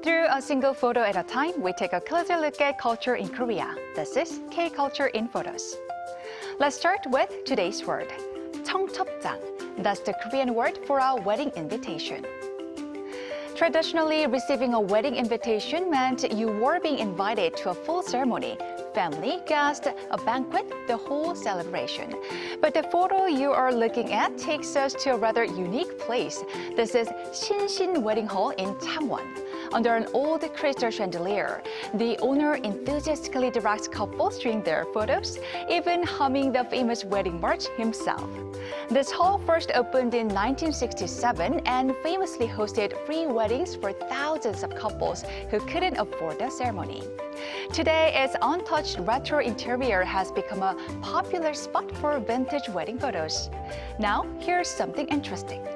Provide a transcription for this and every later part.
Through a single photo at a time, we take a closer look at culture in Korea. This is K-Culture in Photos. Let's start with today's word, Cheongcheopjang. That's the Korean word for a wedding invitation. Traditionally, receiving a wedding invitation meant you were being invited to a full ceremony. Family, guests, a banquet, the whole celebration. But the photo you are looking at takes us to a rather unique place. This is Shinshin Wedding Hall in Changwon. Under an old crystal chandelier, the owner enthusiastically directs couples during their photos, even humming the famous wedding march himself. This hall first opened in 1967 and famously hosted free weddings for thousands of couples who couldn't afford the ceremony. Today, its untouched retro interior has become a popular spot for vintage wedding photos. Now, here's something interesting.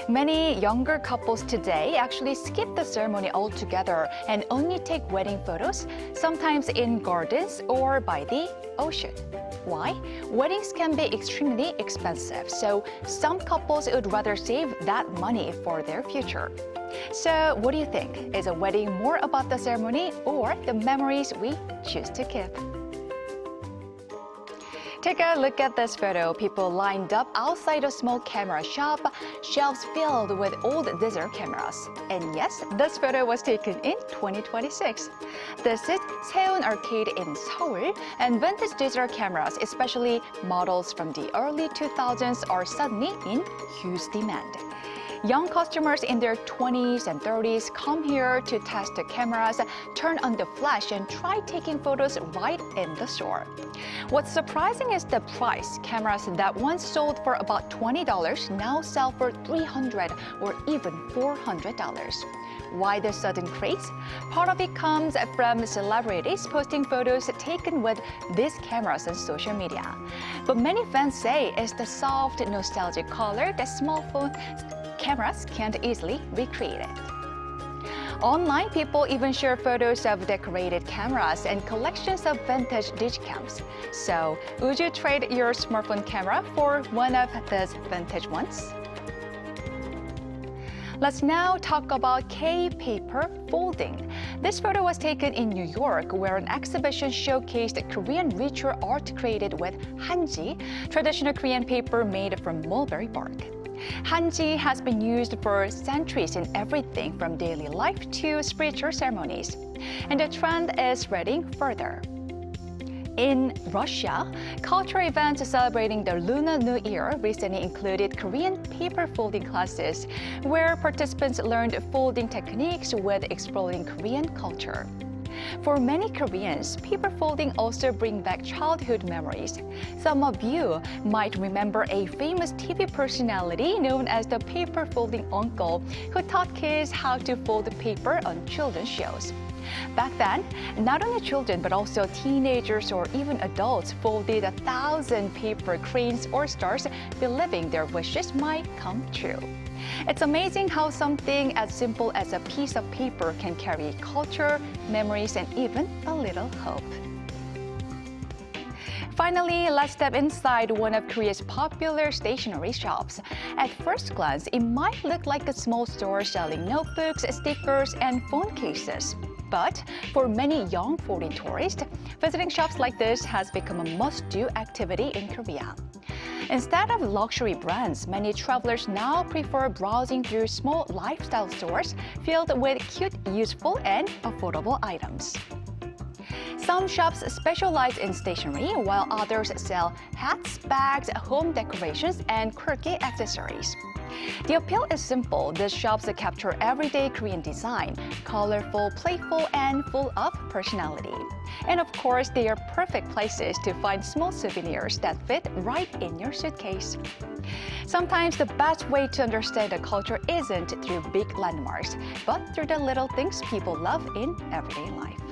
Many younger couples today actually skip the ceremony altogether and only take wedding photos, sometimes in gardens or by the ocean. Why? Weddings can be extremely expensive, so some couples would rather save that money for their future. So what do you think? Is a wedding more about the ceremony or the memories we choose to keep? Take a look at this photo. People lined up outside a small camera shop, shelves filled with old digital cameras. And yes, this photo was taken in 2026. This is Seoul Arcade in Seoul, and vintage digital cameras, especially models from the early 2000s, are suddenly in huge demand. Young customers in their 20s and 30s come here to test the cameras, turn on the flash, and try taking photos right in the store. What's surprising is the price. Cameras that once sold for about $20 now sell for $300 or even $400. Why the sudden craze? Part of it comes from celebrities posting photos taken with these cameras on social media. But many fans say it's the soft, nostalgic color that smartphone cameras can't easily recreate it. Online, people even share photos of decorated cameras and collections of vintage digicams. So, would you trade your smartphone camera for one of these vintage ones? Let's now talk about K-paper folding. This photo was taken in New York, where an exhibition showcased Korean ritual art created with Hanji, traditional Korean paper made from mulberry bark. Hanji has been used for centuries in everything from daily life to spiritual ceremonies. And the trend is spreading further. In Russia, cultural events celebrating the Lunar New Year recently included Korean paper folding classes, where participants learned folding techniques with exploring Korean culture. For many Koreans, paper folding also brings back childhood memories. Some of you might remember a famous TV personality known as the paper folding uncle, who taught kids how to fold paper on children's shows. Back then, not only children but also teenagers or even adults folded 1,000 paper cranes or stars, believing their wishes might come true. It's amazing how something as simple as a piece of paper can carry culture, memories, and even a little hope. Finally, let's step inside one of Korea's popular stationery shops. At first glance, it might look like a small store selling notebooks, stickers, and phone cases. But for many young foreign tourists, visiting shops like this has become a must-do activity in Korea. Instead of luxury brands, many travelers now prefer browsing through small lifestyle stores filled with cute, useful, and affordable items. Some shops specialize in stationery, while others sell hats, bags, home decorations, and quirky accessories. The appeal is simple. These shops capture everyday Korean design, colorful, playful, and full of personality. And of course, they are perfect places to find small souvenirs that fit right in your suitcase. Sometimes the best way to understand a culture isn't through big landmarks, but through the little things people love in everyday life.